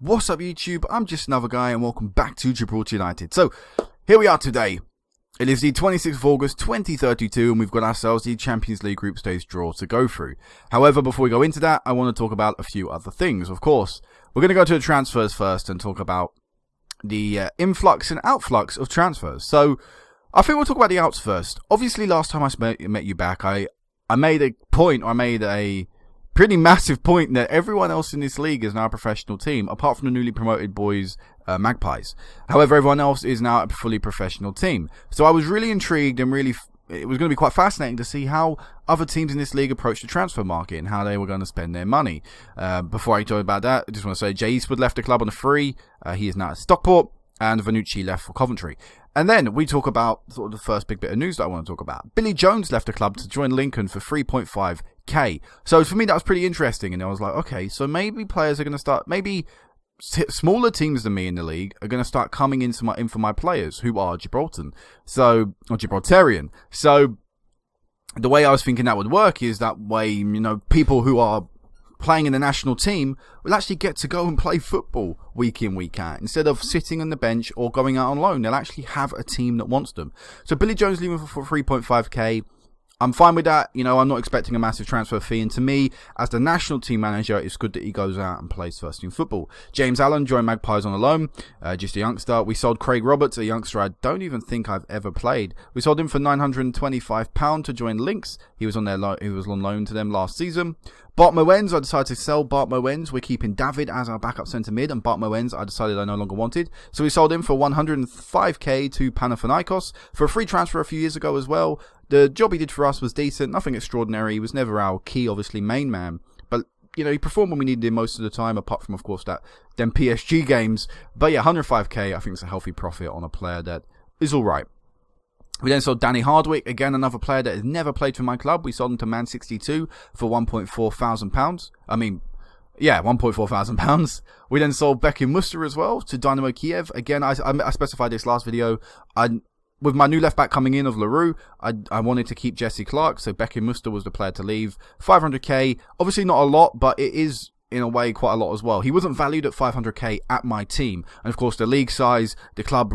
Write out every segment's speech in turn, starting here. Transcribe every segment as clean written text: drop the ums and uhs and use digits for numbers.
What's up YouTube? I'm just another guy and welcome back to Gibraltar United. So, here we are today. It is the 26th of August 2032 and we've got ourselves the Champions League group stage draw to go through. However, before we go into that, I want to talk about a few other things. Of course, we're going to go to the transfers first and talk about the influx and outflux of transfers. So, I think we'll talk about the outs first. Obviously, last time I met you back, I made a point, or I made a pretty massive point that everyone else in this league is now a professional team, apart from the newly promoted boys, Magpies. However, everyone else is now a fully professional team. So I was really intrigued and it was going to be quite fascinating to see how other teams in this league approach the transfer market and how they were going to spend their money. Before I talk about that, I just want to say Jay Eastwood left the club on a free. He is now at Stockport, and Vanucci left for Coventry. And then we talk about sort of the first big bit of news that I want to talk about. Billy Jones left the club to join Lincoln for 3.5k. So for me, that was pretty interesting. And I was like, okay, so maybe players are going to start, maybe smaller teams than me in the league are going to start coming in for my players who are Gibraltarian. So the way I was thinking that would work is that way, you know, people who are playing in the national team will actually get to go and play football week in, week out. Instead of sitting on the bench or going out on loan, they'll actually have a team that wants them. So Billy Jones leaving for 3.5k. I'm fine with that. You know, I'm not expecting a massive transfer fee. And to me, as the national team manager, it's good that he goes out and plays first team football. James Allen joined Magpies on a loan, just a youngster. We sold Craig Roberts, a youngster I don't even think I've ever played. We sold him for £925 to join Lynx. He was on loan to them last season. Bart Moens, I decided to sell Bart Moens. We're keeping David as our backup centre mid, and Bart Moens I decided I no longer wanted. So we sold him for 105k to Panathinaikos for a free transfer a few years ago as well. The job he did for us was decent, nothing extraordinary. He was never our key, obviously, main man. But, you know, he performed when we needed him most of the time, apart from, of course, them PSG games. But yeah, 105k, I think it's a healthy profit on a player that is alright. We then sold Danny Hardwick, again another player that has never played for my club. We sold him to Man 62 for £1,400. £1,400. We then sold Beckham Muster as well to Dynamo Kiev. Again, I specified this last video. With my new left back coming in of LaRue, I wanted to keep Jesse Clark, so Beckham Muster was the player to leave. 500k, obviously not a lot, but it is in a way quite a lot as well. He wasn't valued at 500k at my team, and of course the league size, the club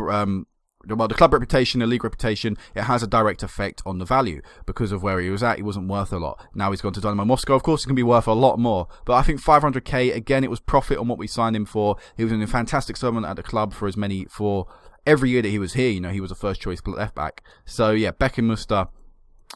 reputation, the league reputation, it has a direct effect on the value. Because of where he was at, he wasn't worth a lot. Now he's gone to Dynamo Moscow, of course he can be worth a lot more. But I think 500k, again, it was profit on what we signed him for. He was in a fantastic servant at the club for every year that he was here. You know, he was a first choice left back. So yeah, Beckham Muster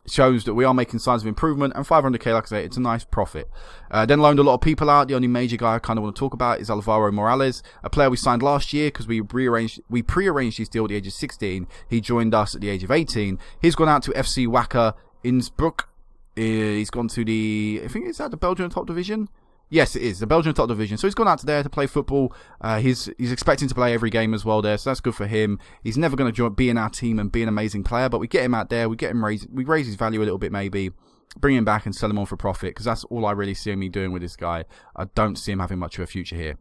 shows that we are making signs of improvement, and 500k, like I say, it's a nice profit. Then loaned a lot of people out. The only major guy I kind of want to talk about is Alvaro Morales, a player we signed last year because we pre-arranged his deal at the age of 16. He joined us at the age of 18. He's gone out to FC Wacker Innsbruck. He's gone to I think it's at the Belgian top division. Yes, it is the Belgian top division. So he's gone out to there to play football. He's expecting to play every game as well there, so that's good for him. He's never going to be in our team and be an amazing player, but we get him out there. We raise his value a little bit, maybe bring him back and sell him on for profit, because that's all I really see me doing with this guy. I don't see him having much of a future here.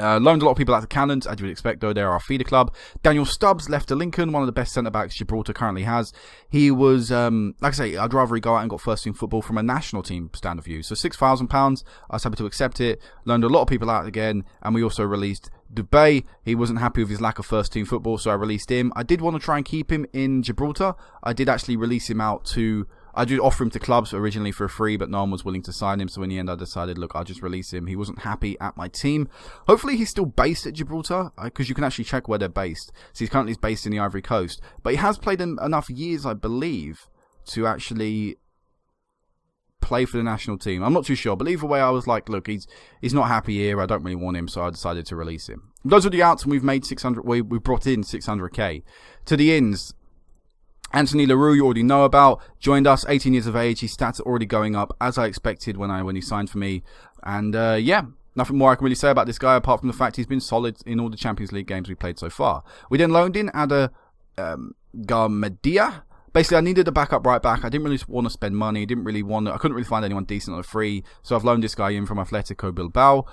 Loaned a lot of people out to Cannons, as you would expect, though. They're our feeder club. Daniel Stubbs left to Lincoln, one of the best centre-backs Gibraltar currently has. He was, like I say, I'd rather he go out and got first-team football from a national team stand of view. So £6,000, I was happy to accept it. Loaned a lot of people out again, and we also released Dubé. He wasn't happy with his lack of first-team football, so I released him. I did want to try and keep him in Gibraltar. I did actually release him out to... I did offer him to clubs originally for free, but no one was willing to sign him. So in the end, I decided, look, I'll just release him. He wasn't happy at my team. Hopefully, he's still based at Gibraltar, because you can actually check where they're based. So he's currently based in the Ivory Coast. But he has played enough years, I believe, to actually play for the national team. I'm not too sure. But either way, I was like, look, he's not happy here. I don't really want him, so I decided to release him. Those are the outs, and we've made 600. We brought in 600k. To the ins, Anthony LaRue, you already know about, joined us, 18 years of age. His stats are already going up, as I expected when he signed for me. And yeah, nothing more I can really say about this guy, apart from the fact he's been solid in all the Champions League games we played so far. We then loaned in Ada Garmedia. Basically, I needed a backup right back. I didn't really want to spend money. I couldn't really find anyone decent on a free. So I've loaned this guy in from Athletic Bilbao.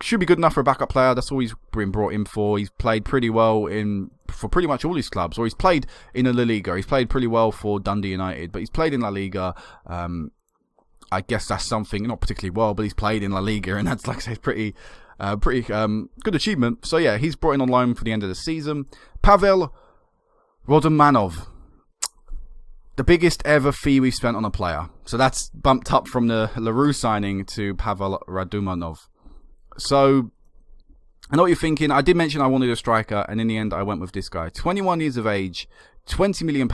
Should be good enough for a backup player. That's all he's been brought in for. He's played pretty well for pretty much all his clubs, or he's played in the La Liga. He's played pretty well for Dundee United, but he's played in La Liga. I guess that's something, not particularly well, but he's played in La Liga, and that's, like I say, pretty good achievement. So yeah, he's brought in on loan for the end of the season. Pavel Rodomanov, the biggest ever fee we've spent on a player. So that's bumped up from the LaRue signing to Pavel Radumanov. So I know what you're thinking. I did mention I wanted a striker, and in the end I went with this guy. 21 years of age, £20 million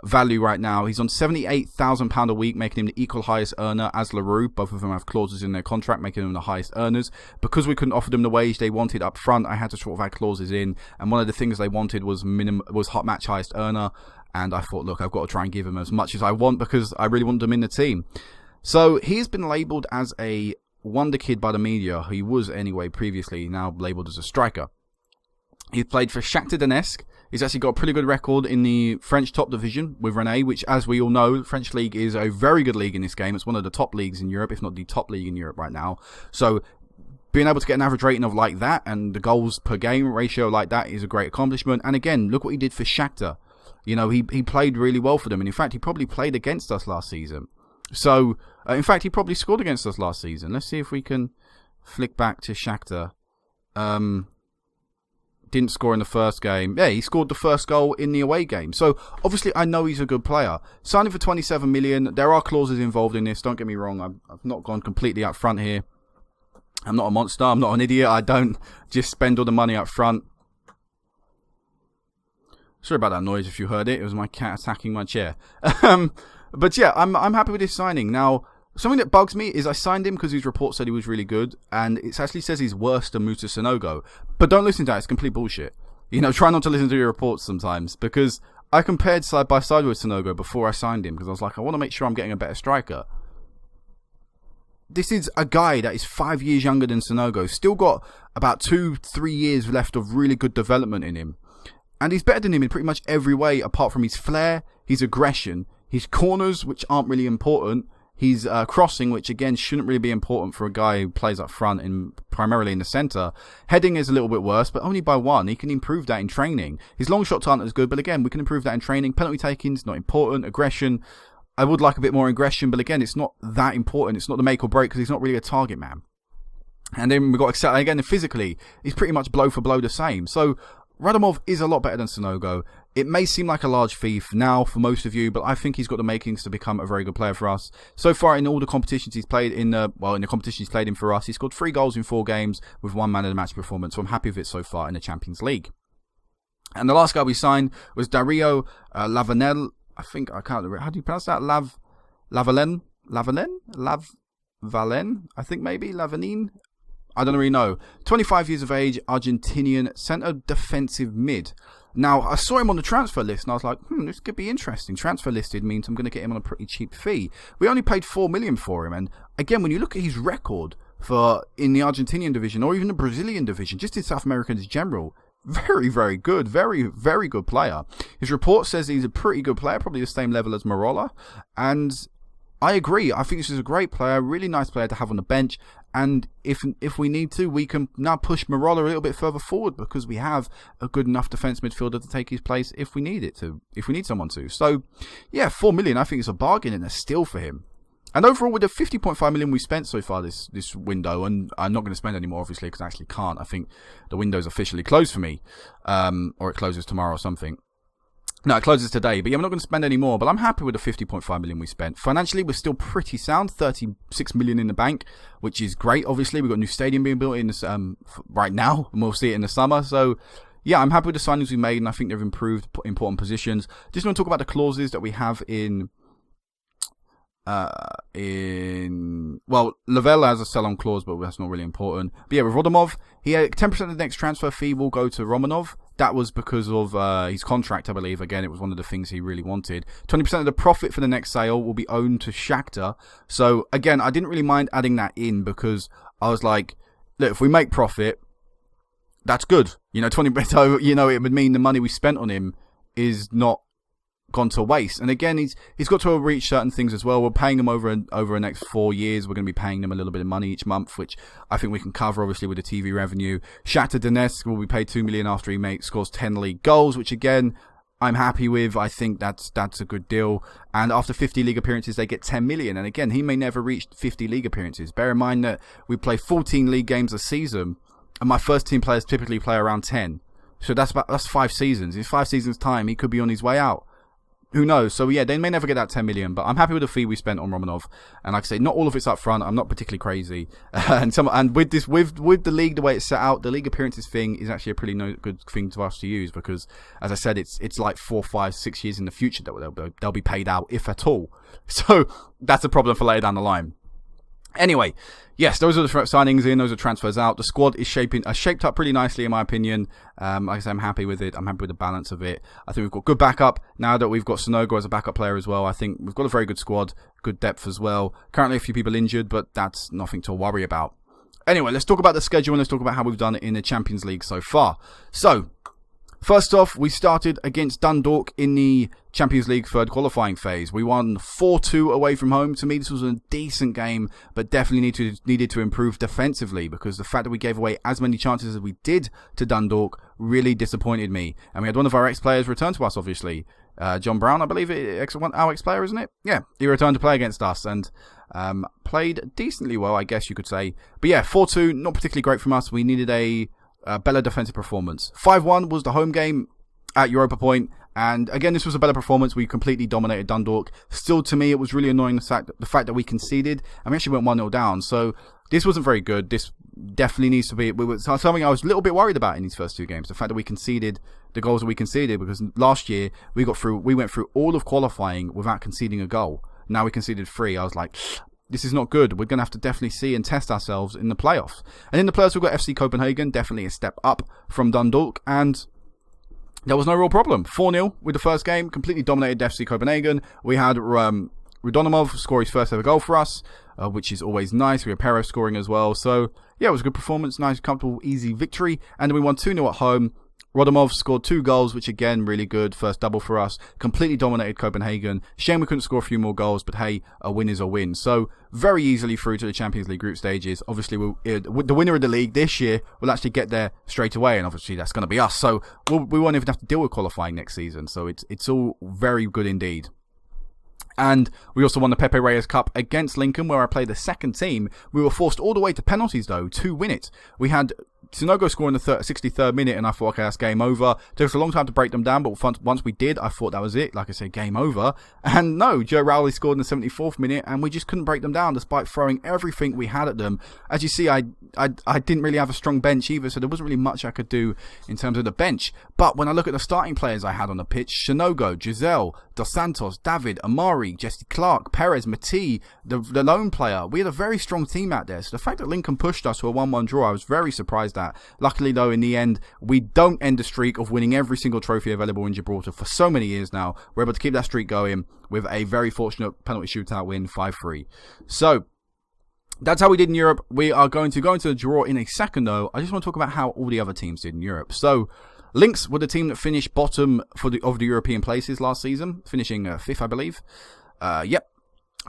value right now. He's on £78,000 a week, making him the equal highest earner as LaRue. Both of them have clauses in their contract, making them the highest earners. Because we couldn't offer them the wage they wanted up front, I had to sort of add clauses in. And one of the things they wanted was hot match highest earner. And I thought, look, I've got to try and give him as much as I want because I really want them in the team. So he's been labelled as a wonder kid by the media. He was anyway previously, now labelled as a striker. He's played for Shakhtar Donetsk. He's actually got a pretty good record in the French top division with Rennes, which, as we all know, the French league is a very good league in this game. It's one of the top leagues in Europe, if not the top league in Europe right now. So being able to get an average rating of like that and the goals per game ratio like that is a great accomplishment. And again, look what he did for Shakhtar. You know, he played really well for them. And in fact, he probably played against us last season. So, in fact, he probably scored against us last season. Let's see if we can flick back to Shakhtar. Didn't score in the first game. Yeah, he scored the first goal in the away game. So, obviously, I know he's a good player. Signing for 27 million. There are clauses involved in this. Don't get me wrong. I've not gone completely up front here. I'm not a monster. I'm not an idiot. I don't just spend all the money up front. Sorry about that noise if you heard it. It was my cat attacking my chair. But yeah, I'm happy with this signing. Now, something that bugs me is I signed him because his report said he was really good, and it actually says he's worse than Musa Sanogo. But don't listen to that; it's complete bullshit. You know, try not to listen to your reports sometimes, because I compared side by side with Sanogo before I signed him, because I was like, I want to make sure I'm getting a better striker. This is a guy that is 5 years younger than Sanogo, still got about 2-3 years left of really good development in him. And he's better than him in pretty much every way, apart from his flair, his aggression, his corners, which aren't really important, his crossing, which again shouldn't really be important for a guy who plays up front and primarily in the centre. Heading is a little bit worse, but only by one. He can improve that in training. His long shots aren't as good, but again, we can improve that in training. Penalty taking is not important. Aggression, I would like a bit more aggression, but again, it's not that important. It's not the make or break because he's not really a target man. And then we've got again, physically, he's pretty much blow for blow the same. So Radomov is a lot better than Sanogo. It may seem like a large fee now for most of you, but I think he's got the makings to become a very good player for us. So far, in all the competitions he's played in, the competitions he's played in for us, he scored 3 goals in 4 games with 1 man of the match performance. So I'm happy with it so far in the Champions League. And the last guy we signed was Dario Lavanel. I think I can't remember. How do you pronounce that? Lavalen. I think maybe Lavanin. I don't really know. 25 years of age, Argentinian, centre defensive mid. Now, I saw him on the transfer list, and I was like, this could be interesting. Transfer listed means I'm going to get him on a pretty cheap fee. We only paid $4 million for him, and again, when you look at his record for in the Argentinian division, or even the Brazilian division, just in South America in general, very, very good. Very, very good player. His report says he's a pretty good player, probably the same level as Marola, and I agree. I think this is a great player, really nice player to have on the bench. And if we need to, we can now push Marola a little bit further forward because we have a good enough defence midfielder to take his place if we need someone to. So, yeah, $4 million, I think it's a bargain and a steal for him. And overall, with the $50.5 million we spent so far this window, and I'm not going to spend any more, obviously, because I actually can't. I think the window's officially closed for me, or it closes tomorrow or something. No, it closes today, but yeah, I'm not going to spend any more, but I'm happy with the $50.5 million we spent. Financially, we're still pretty sound, $36 million in the bank, which is great, obviously. We've got a new stadium being built in this, right now, and we'll see it in the summer. So, yeah, I'm happy with the signings we made, and I think they've improved important positions. Just want to talk about the clauses that we have Lavelle has a sell-on clause, but that's not really important. But yeah, with Rodomov, he had 10% of the next transfer fee will go to Romanov. That was because of his contract, I believe. Again, it was one of the things he really wanted. 20% of the profit for the next sale will be owned to Shakhtar. So, again, I didn't really mind adding that in because I was like, look, if we make profit, that's good. 20%, it would mean the money we spent on him is not gone to waste. And again, he's got to reach certain things as well. We're paying him over the next 4 years. We're going to be paying them a little bit of money each month, which I think we can cover, obviously, with the TV revenue. Shakhtar Donetsk will be paid $2 million after he scores 10 league goals, which again, I'm happy with. I think that's a good deal. And after 50 league appearances, they get 10 million. And again, he may never reach 50 league appearances. Bear in mind that we play 14 league games a season, and my first team players typically play around 10. So that's 5 seasons. In 5 seasons' time, he could be on his way out. Who knows? So yeah, they may never get that 10 million, but I'm happy with the fee we spent on Romanov. And like I say, not all of it's up front. I'm not particularly crazy. And with the league, the way it's set out, the league appearances thing is actually a pretty good thing to us to use, because, as I said, it's like 4, 5, 6 years in the future that they'll be paid out, if at all. So that's a problem for later down the line. Anyway, yes, those are the signings in, those are transfers out. The squad is shaped up pretty nicely, in my opinion. Like I say, I'm happy with it. I'm happy with the balance of it. I think we've got good backup. Now that we've got Sonogo as a backup player as well, I think we've got a very good squad, good depth as well. Currently a few people injured, but that's nothing to worry about. Anyway, let's talk about the schedule and let's talk about how we've done it in the Champions League so far. So, first off, we started against Dundalk in the Champions League third qualifying phase. We won 4-2 away from home. To me, this was a decent game, but definitely needed to improve defensively, because the fact that we gave away as many chances as we did to Dundalk really disappointed me. And we had one of our ex-players return to us, obviously. John Brown, I believe, our ex-player, isn't it? Yeah, he returned to play against us and played decently well, I guess you could say. But yeah, 4-2, not particularly great from us. We needed a better defensive performance. 5-1 was the home game at Europa Point, and again, this was a better performance. We completely dominated Dundalk. Still, to me, it was really annoying the fact that we conceded, and we actually went 1-0 down. So this wasn't very good. This definitely needs to be something I was a little bit worried about in these first 2 games. The fact that we conceded the goals that we conceded, because last year we went through all of qualifying without conceding a goal. Now we conceded 3. I was like, this is not good. We're going to have to definitely see and test ourselves in the playoffs. And in the playoffs, we've got FC Copenhagen, definitely a step up from Dundalk, and there was no real problem. 4-0 with the first game, completely dominated FC Copenhagen. We had Rudonomov score his first ever goal for us, which is always nice. We had Perez scoring as well. So, yeah, it was a good performance, nice, comfortable, easy victory. And then we won 2-0 at home. Rodomov scored 2 goals, which again, really good. First double for us. Completely dominated Copenhagen. Shame we couldn't score a few more goals, but hey, a win is a win. So, very easily through to the Champions League group stages. Obviously, the winner of the league this year will actually get there straight away, and obviously that's going to be us. So, we won't even have to deal with qualifying next season. So, it's all very good indeed. And we also won the Pepe Reyes Cup against Lincoln, where I played the second team. We were forced all the way to penalties, though, to win it. We had Sonogo scoring the 63rd minute, and I thought, okay, that's game over. It took us a long time to break them down, but once we did, I thought that was it. Like I said, game over. And no, Joe Rowley scored in the 74th minute, and we just couldn't break them down, despite throwing everything we had at them. As you see, I didn't really have a strong bench either, so there wasn't really much I could do in terms of the bench. But when I look at the starting players I had on the pitch, Sonogo, Giselle, Dos Santos, David, Amari, Jesse Clark, Perez, Mati, the lone player, we had a very strong team out there. So the fact that Lincoln pushed us to a 1-1 draw, I was very surprised at. Luckily, though, in the end, we don't end the streak of winning every single trophy available in Gibraltar for so many years now. We're able to keep that streak going with a very fortunate penalty shootout win, 5-3. So, that's how we did in Europe. We are going to go into the draw in a second, though. I just want to talk about how all the other teams did in Europe. So, Lynx were the team that finished bottom of the European places last season, finishing 5th, I believe. Yep.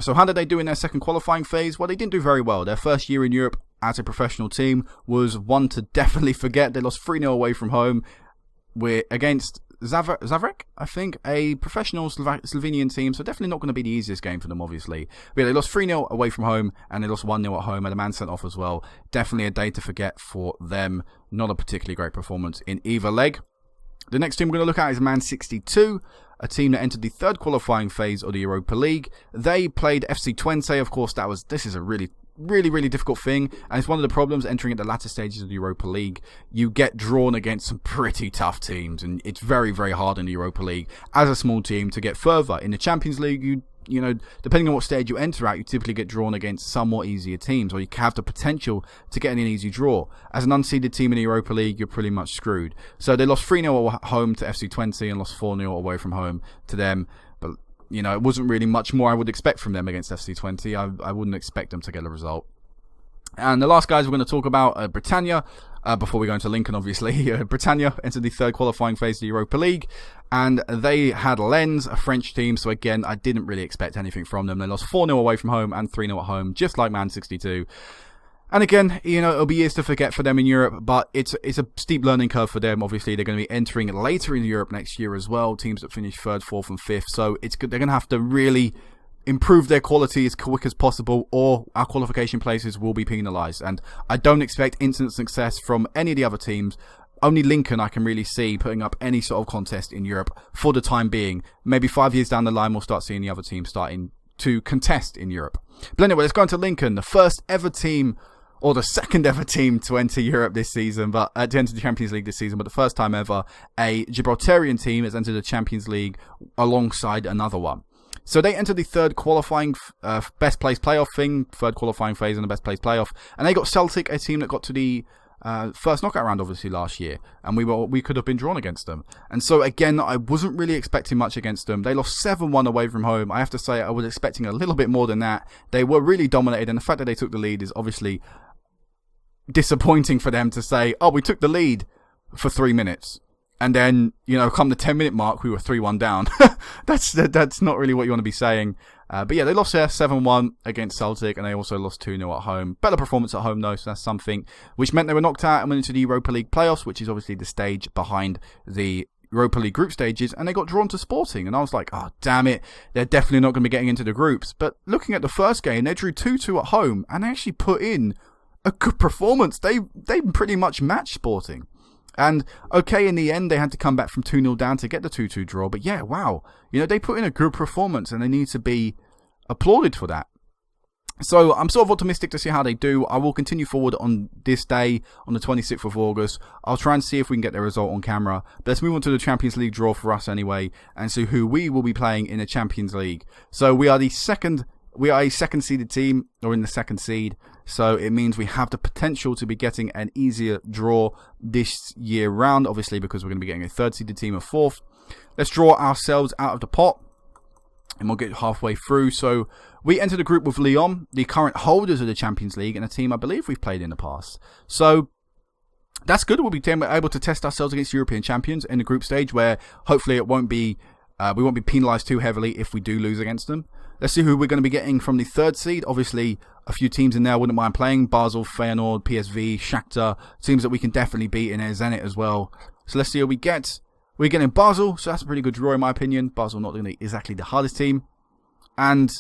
So how did they do in their second qualifying phase? Well, they didn't do very well. Their first year in Europe as a professional team was one to definitely forget. They lost 3-0 away from home. We're against Zavrek, I think, a professional Slovenian team, so definitely not going to be the easiest game for them, obviously. But yeah, they lost 3-0 away from home, and they lost 1-0 at home, and a man sent off as well. Definitely a day to forget for them. Not a particularly great performance in either leg. The next team we're going to look at is Man 62, a team that entered the third qualifying phase of the Europa League. They played FC Twente. Of course, this is a really difficult thing, and it's one of the problems entering at the latter stages of the Europa League. You get drawn against some pretty tough teams, and it's very, very hard in the Europa League as a small team to get further. In the Champions League, you know, depending on what stage you enter at, you typically get drawn against somewhat easier teams, or you have the potential to get an easy draw. As an unseeded team in the Europa League, you're pretty much screwed. So they lost 3-0 at home to FC Twente and lost 4-0 away from home to them. But, you know, it wasn't really much more I would expect from them against FC Twente. I wouldn't expect them to get a result. And the last guys we're going to talk about, Britannia, before we go into Lincoln, obviously. Britannia entered the third qualifying phase of the Europa League, and they had Lens, a French team, so again, I didn't really expect anything from them. They lost 4-0 away from home and 3-0 at home, just like Man 62. And again, it'll be years to forget for them in Europe, but it's a steep learning curve for them. Obviously, they're going to be entering later in Europe next year as well, teams that finish 3rd, 4th and 5th. So they're going to have to really improve their quality as quick as possible, or our qualification places will be penalised. And I don't expect instant success from any of the other teams. Only Lincoln I can really see putting up any sort of contest in Europe for the time being. Maybe 5 years down the line, we'll start seeing the other teams starting to contest in Europe. But anyway, let's go into Lincoln, the first ever team, or the second ever team to enter Europe this season, but to enter the Champions League this season, but the first time ever a Gibraltarian team has entered the Champions League alongside another one. So they entered the third qualifying best place playoff thing, third qualifying phase in the best place playoff, and they got Celtic, a team that got to the first knockout round obviously last year, and we could have been drawn against them. And so again, I wasn't really expecting much against them. They lost 7-1 away from home. I have to say I was expecting a little bit more than that. They were really dominated, and the fact that they took the lead is obviously disappointing for them to say, oh, we took the lead for 3 minutes, and then come the 10-minute mark we were 3-1 down. that's not really what you want to be saying. But yeah, they lost there 7-1 against Celtic, and they also lost 2-0 at home. Better performance at home though, so that's something, which meant they were knocked out and went into the Europa League playoffs, which is obviously the stage behind the Europa League group stages, and they got drawn to Sporting, and I was like, oh damn it, they're definitely not going to be getting into the groups. But looking at the first game, they drew 2-2 at home, and they actually put in a good performance. They pretty much matched Sporting. And okay, in the end, they had to come back from 2-0 down to get the 2-2 draw. But yeah, wow. They put in a good performance, and they need to be applauded for that. So I'm sort of optimistic to see how they do. I will continue forward on this day, on the 26th of August. I'll try and see if we can get the result on camera. But let's move on to the Champions League draw for us anyway, and see who we will be playing in the Champions League. So we are a second seeded team, or in the second seed. So it means we have the potential to be getting an easier draw this year round, obviously, because we're going to be getting a third seeded team of 4th. Let's draw ourselves out of the pot, and we'll get halfway through. So we enter the group with Lyon, the current holders of the Champions League, and a team I believe we've played in the past. So that's good. We'll be able to test ourselves against European champions in the group stage, where hopefully it won't be we won't be penalised too heavily if we do lose against them. Let's see who we're going to be getting from the third seed. Obviously, a few teams in there I wouldn't mind playing. Basel, Feyenoord, PSV, Shakhtar. Teams that we can definitely beat in there. Zenit as well. So let's see who we get. We're getting Basel, so that's a pretty good draw in my opinion. Basel not doing exactly the hardest team. And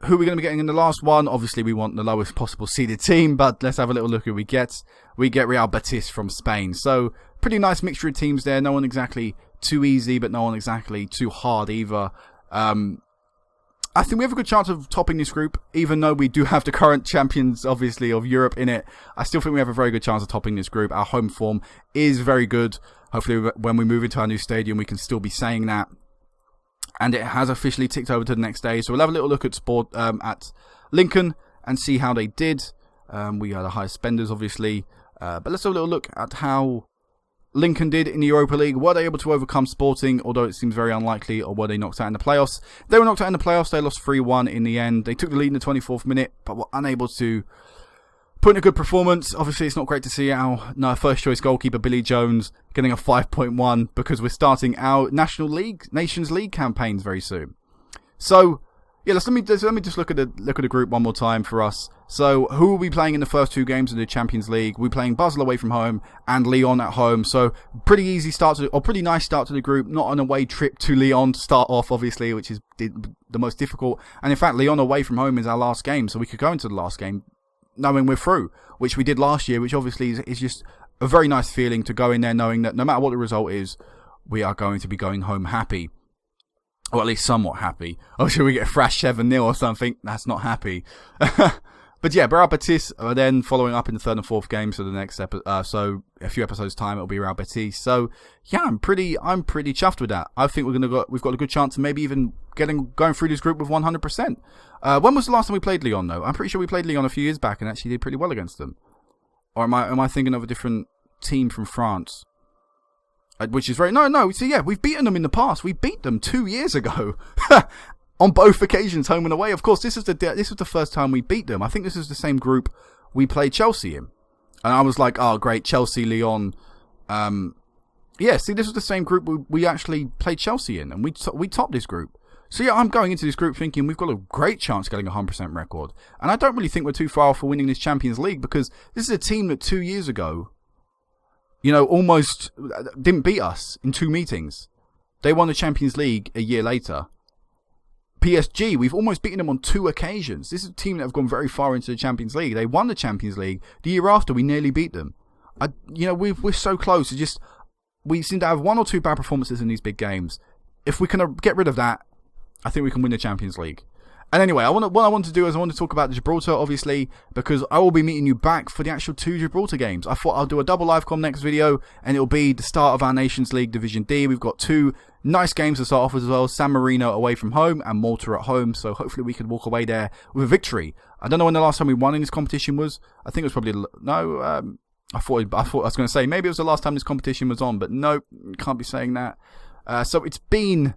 who we're going to be getting in the last one. Obviously, we want the lowest possible seeded team, but let's have a little look who we get. We get Real Betis from Spain. So, pretty nice mixture of teams there. No one exactly too easy, but no one exactly too hard either. I think we have a good chance of topping this group, even though we do have the current champions, obviously, of Europe in it. I still think we have a very good chance of topping this group. Our home form is very good. Hopefully, when we move into our new stadium, we can still be saying that. And it has officially ticked over to the next day. So we'll have a little look at at Lincoln and see how they did. We are the highest spenders, obviously. But let's have a little look at how Lincoln did in the Europa League. Were they able to overcome Sporting, although it seems very unlikely, or were they knocked out in the playoffs? They were knocked out in the playoffs. They lost 3-1 in the end. They took the lead in the 24th minute, but were unable to put in a good performance. Obviously, it's not great to see our first choice goalkeeper, Billy Jones, getting a 5.1 because we're starting our Nations League campaigns very soon. So, yeah, let me just look at the group one more time for us. So, who will be playing in the first two games of the Champions League? We're playing Basel away from home and Lyon at home. So, pretty nice start to the group. Not an away trip to Lyon to start off, obviously, which is the most difficult. And in fact, Lyon away from home is our last game, so we could go into the last game knowing we're through, which we did last year, which obviously is just a very nice feeling to go in there knowing that no matter what the result is, we are going to be going home happy. Or at least somewhat happy. Obviously, we get thrashed 7-0 or something. That's not happy. But yeah, Real Betis are then following up in the third and fourth games. So the next so a few episodes time, it'll be Real Betis. So yeah, I'm pretty chuffed with that. I think we've got a good chance of maybe even going through this group with 100%. When was the last time we played Lyon though? I'm pretty sure we played Lyon a few years back and actually did pretty well against them. Or am I thinking of a different team from France? Which is no. So yeah, we've beaten them in the past. We beat them 2 years ago. On both occasions, home and away. Of course, this was the first time we beat them. I think this is the same group we played Chelsea in. And I was like, oh, great, Chelsea, Lyon. Yeah, see, this was the same group we actually played Chelsea in. And we topped this group. So yeah, I'm going into this group thinking we've got a great chance of getting a 100% record. And I don't really think we're too far off for winning this Champions League, because this is a team that 2 years ago, almost didn't beat us in 2 meetings. They won the Champions League a year later. PSG, we've almost beaten them on 2 occasions. This is a team that have gone very far into the Champions League. They won the Champions League. The year after, we nearly beat them. We're so close. We seem to have 1 or 2 bad performances in these big games. If we can get rid of that, I think we can win the Champions League. And anyway, what I want to do is I want to talk about Gibraltar, obviously, because I will be meeting you back for the actual 2 Gibraltar games. I thought I'll do a double livecom next video, and it'll be the start of our Nations League Division D. We've got 2 nice games to start off with as well. San Marino away from home and Malta at home, so hopefully we can walk away there with a victory. I don't know when the last time we won in this competition was. I think it was probably... No, I thought I was going to say maybe it was the last time this competition was on, but no, can't be saying that. So it's been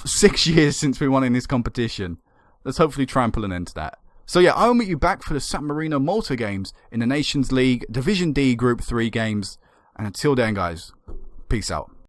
6 years since we won in this competition. Let's hopefully try and pull an end to that. So yeah, I'll meet you back for the San Marino Malta games in the Nations League Division D Group 3 games. And until then, guys, peace out.